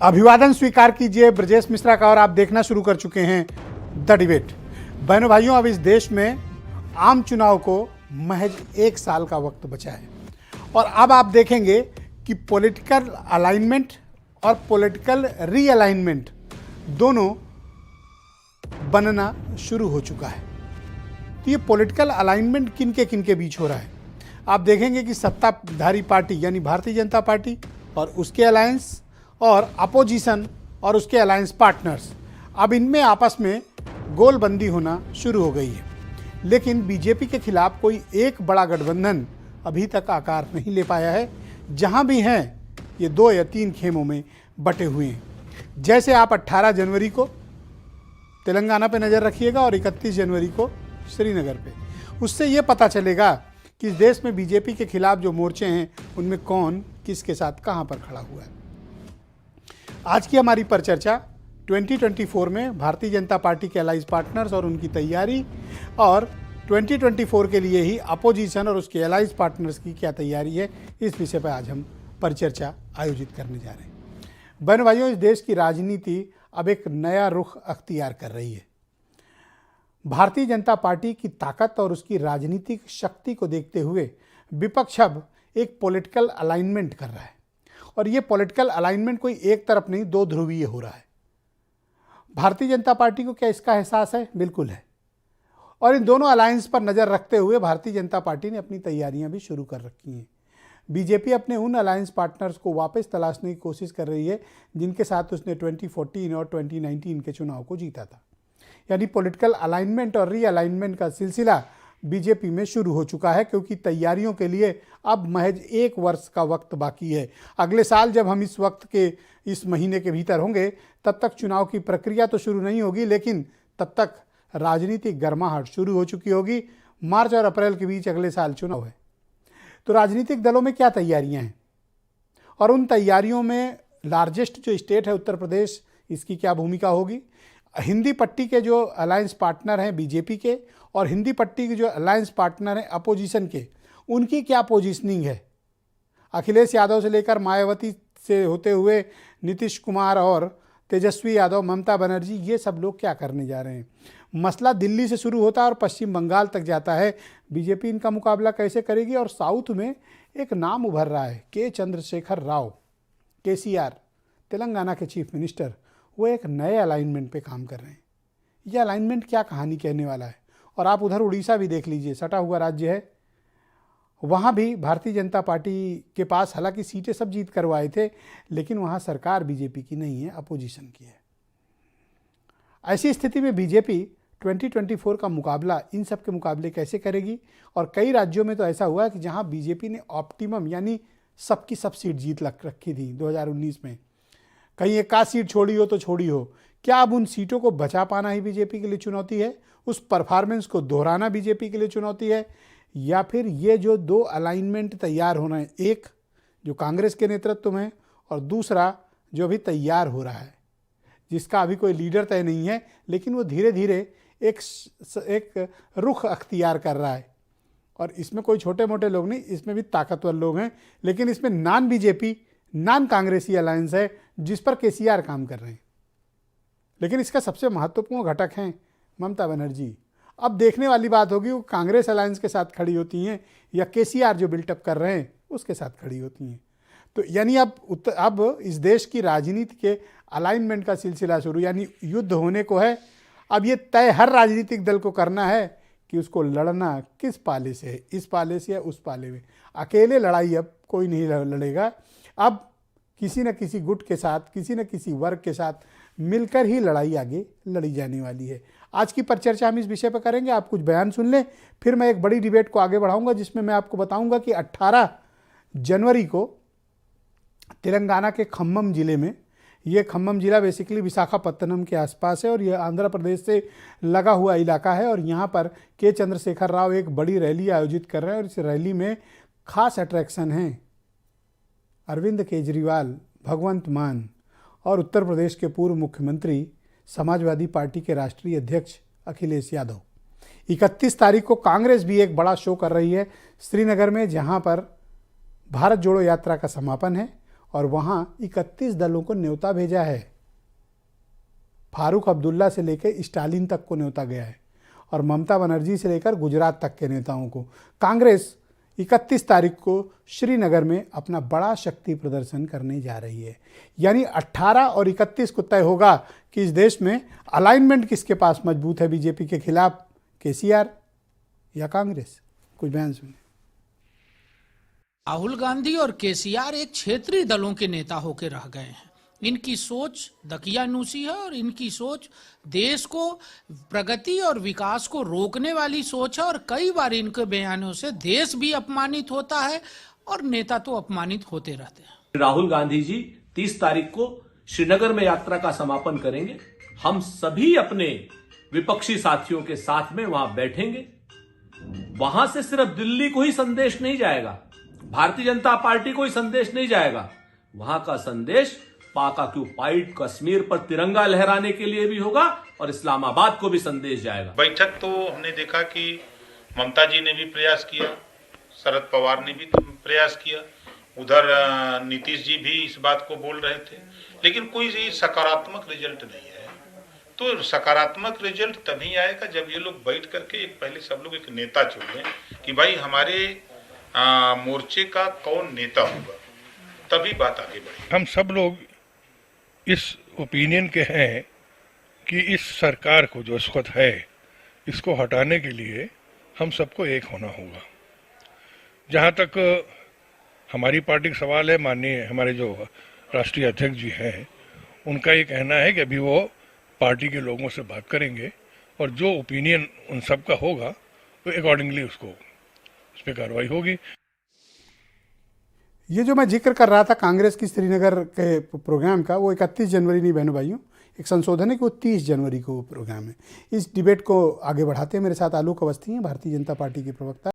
अभिवादन स्वीकार कीजिए ब्रजेश मिश्रा का। और आप देखना शुरू कर चुके हैं द डिबेट। बहनों भाइयों, अब इस देश में आम चुनाव को महज 1 साल का वक्त बचा है और अब आप देखेंगे कि पॉलिटिकल अलाइनमेंट और पॉलिटिकल रीअलाइनमेंट दोनों बनना शुरू हो चुका है। तो ये पॉलिटिकल अलाइनमेंट किन के बीच हो रहा है? आप देखेंगे कि सत्ताधारी पार्टी यानी भारतीय जनता पार्टी और उसके अलायंस और अपोजिशन और उसके अलायंस पार्टनर्स, अब इनमें आपस में गोलबंदी होना शुरू हो गई है। लेकिन बीजेपी के खिलाफ कोई एक बड़ा गठबंधन अभी तक आकार नहीं ले पाया है। जहां भी हैं ये 2 या 3 खेमों में बटे हुए हैं। जैसे आप 18 जनवरी को तेलंगाना पे नज़र रखिएगा और 31 जनवरी को श्रीनगर पे, उससे ये पता चलेगा कि इस देश में बीजेपी के खिलाफ जो मोर्चे हैं उनमें कौन किसके साथ कहां पर खड़ा हुआ है। आज की हमारी परिचर्चा 2024 में भारतीय जनता पार्टी के अलाइज पार्टनर्स और उनकी तैयारी, और 2024 के लिए ही अपोजिशन और उसके अलाइज पार्टनर्स की क्या तैयारी है, इस विषय पर आज हम परिचर्चा आयोजित करने जा रहे हैं। बहन भाइयों, इस देश की राजनीति अब एक नया रुख अख्तियार कर रही है। भारतीय जनता पार्टी की ताकत और उसकी राजनीतिक शक्ति को देखते हुए विपक्ष अब एक पॉलिटिकल अलाइनमेंट कर रहा है और ये पॉलिटिकल अलाइनमेंट कोई एक तरफ नहीं, 2 ध्रुवीय हो रहा है। भारतीय जनता पार्टी को क्या इसका एहसास है? बिल्कुल है। और इन दोनों अलायंस पर नज़र रखते हुए भारतीय जनता पार्टी ने अपनी तैयारियां भी शुरू कर रखी हैं। बीजेपी अपने उन अलायंस पार्टनर्स को वापस तलाशने की कोशिश कर रही है जिनके साथ उसने 2014 और 2019 के चुनाव को जीता था। यानी पॉलिटिकल अलाइनमेंट और रीअलाइनमेंट का सिलसिला बीजेपी में शुरू हो चुका है, क्योंकि तैयारियों के लिए अब महज 1 वर्ष का वक्त बाकी है। अगले साल जब हम इस वक्त के इस महीने के भीतर होंगे तब तक चुनाव की प्रक्रिया तो शुरू नहीं होगी, लेकिन तब तक राजनीतिक गर्माहट शुरू हो चुकी होगी। मार्च और अप्रैल के बीच अगले साल चुनाव है। तो राजनीतिक दलों में क्या तैयारियां हैं और उन तैयारियों में लार्जेस्ट जो स्टेट है उत्तर प्रदेश, इसकी क्या भूमिका होगी? हिंदी पट्टी के जो अलायंस पार्टनर हैं बीजेपी के और हिंदी पट्टी के जो अलायंस पार्टनर हैं अपोजिशन के, उनकी क्या पोजीशनिंग है? अखिलेश यादव से लेकर मायावती से होते हुए नीतीश कुमार और तेजस्वी यादव, ममता बनर्जी, ये सब लोग क्या करने जा रहे हैं? मसला दिल्ली से शुरू होता है और पश्चिम बंगाल तक जाता है। बीजेपी इनका मुकाबला कैसे करेगी? और साउथ में एक नाम उभर रहा है, के चंद्रशेखर राव, KCR, तेलंगाना के चीफ मिनिस्टर, वो एक नए अलाइनमेंट पे काम कर रहे हैं। ये अलाइनमेंट क्या कहानी कहने वाला है? और आप उधर उड़ीसा भी देख लीजिए, सटा हुआ राज्य है, वहाँ भी भारतीय जनता पार्टी के पास हालांकि सीटें सब जीत करवाए थे, लेकिन वहाँ सरकार बीजेपी की नहीं है, अपोजिशन की है। ऐसी स्थिति में बीजेपी 2024 का मुकाबला इन सब के मुकाबले कैसे करेगी? और कई राज्यों में तो ऐसा हुआ है कि जहाँ बीजेपी ने ऑप्टिमम यानी सबकी सब सीट जीत रखी थी 2019 में, कहीं एक आध सीट छोड़ी हो तो छोड़ी हो। क्या अब उन सीटों को बचा पाना ही बीजेपी के लिए चुनौती है? उस परफॉर्मेंस को दोहराना बीजेपी के लिए चुनौती है? या फिर ये जो 2 अलाइनमेंट तैयार होना है, एक जो कांग्रेस के नेतृत्व में और दूसरा जो अभी तैयार हो रहा है, जिसका अभी कोई लीडर तय नहीं है, लेकिन वो धीरे धीरे एक रुख अख्तियार कर रहा है। और इसमें कोई छोटे मोटे लोग नहीं, इसमें भी ताकतवर लोग हैं, लेकिन इसमें नॉन बीजेपी नॉन कांग्रेसी अलायंस है जिस पर KCR काम कर रहे हैं। लेकिन इसका सबसे महत्वपूर्ण घटक हैं ममता बनर्जी। अब देखने वाली बात होगी वो कांग्रेस अलायंस के साथ खड़ी होती हैं या KCR जो बिल्टअप कर रहे हैं उसके साथ खड़ी होती हैं। तो यानी अब इस देश की राजनीति के अलाइनमेंट का सिलसिला शुरू, यानी युद्ध होने को है। अब ये तय हर राजनीतिक दल को करना है कि उसको लड़ना किस पाले से है, इस पाले से या उस पाले में। अकेले लड़ाई अब कोई नहीं लड़ेगा। अब किसी न किसी गुट के साथ, किसी न किसी वर्ग के साथ मिलकर ही लड़ाई आगे लड़ी जाने वाली है। आज की परिचर्चा हम इस विषय पर करेंगे। आप कुछ बयान सुन लें, फिर मैं एक बड़ी डिबेट को आगे बढ़ाऊंगा जिसमें मैं आपको बताऊंगा कि 18 जनवरी को तेलंगाना के खम्मम जिले में, ये खम्मम जिला बेसिकली विशाखापत्तनम के आसपास है और यह आंध्र प्रदेश से लगा हुआ इलाका है, और यहाँ पर के चंद्रशेखर राव एक बड़ी रैली आयोजित कर रहे हैं और इस रैली में खास अट्रैक्शन है अरविंद केजरीवाल, भगवंत मान और उत्तर प्रदेश के पूर्व मुख्यमंत्री समाजवादी पार्टी के राष्ट्रीय अध्यक्ष अखिलेश यादव। 31 तारीख को कांग्रेस भी एक बड़ा शो कर रही है श्रीनगर में, जहां पर भारत जोड़ो यात्रा का समापन है और वहां 31 दलों को न्योता भेजा है। फारूक अब्दुल्ला से लेकर स्टालिन तक को न्योता गया है और ममता बनर्जी से लेकर गुजरात तक के नेताओं को। कांग्रेस 31 तारीख को श्रीनगर में अपना बड़ा शक्ति प्रदर्शन करने जा रही है। यानी 18 और 31 को तय होगा कि इस देश में अलाइनमेंट किसके पास मजबूत है, बीजेपी के खिलाफ केसीआर या कांग्रेस। कुछ बयान सुनिए। राहुल गांधी और केसीआर एक क्षेत्रीय दलों के नेता होकर रह गए हैं। इनकी सोच दकियानूसी है और इनकी सोच देश को प्रगति और विकास को रोकने वाली सोच है और कई बार इनके बयानों से देश भी अपमानित होता है और नेता तो अपमानित होते रहते हैं। राहुल गांधी जी 30 तारीख को श्रीनगर में यात्रा का समापन करेंगे। हम सभी अपने विपक्षी साथियों के साथ में वहां बैठेंगे। वहां से सिर्फ दिल्ली को ही संदेश नहीं जाएगा, भारतीय जनता पार्टी को ही संदेश नहीं जाएगा, वहां का संदेश पाक ऑक्यूपाइड कश्मीर पर तिरंगा लहराने के लिए भी होगा और इस्लामाबाद को भी संदेश जाएगा। बैठक तो हमने देखा कि ममता जी ने भी प्रयास किया, शरद पवार ने भी प्रयास किया, उधर नीतीश जी भी इस बात को बोल रहे थे, लेकिन कोई सकारात्मक रिजल्ट नहीं है। तो सकारात्मक रिजल्ट तभी आएगा जब ये लोग बैठ करके पहले सब लोग एक नेता चुन लें कि भाई हमारे मोर्चे का कौन नेता होगा, तभी बात आगे बढ़ेगी। हम सब लोग इस ओपिनियन के हैं कि इस सरकार को जो इस वक्त है इसको हटाने के लिए हम सबको एक होना होगा। जहाँ तक हमारी पार्टी का सवाल है, माननीय हमारे जो राष्ट्रीय अध्यक्ष जी हैं उनका ये कहना है कि अभी वो पार्टी के लोगों से बात करेंगे और जो ओपिनियन उन सब का होगा तो अकॉर्डिंगली उसको उस पर कार्रवाई होगी। ये जो मैं जिक्र कर रहा था कांग्रेस की श्रीनगर के प्रोग्राम का, वो 31 जनवरी नहीं बहनों भाइयों, एक संशोधन है कि वो 30 जनवरी को प्रोग्राम है। इस डिबेट को आगे बढ़ाते हैं मेरे साथ आलोक अवस्थी हैं, भारतीय जनता पार्टी के प्रवक्ता।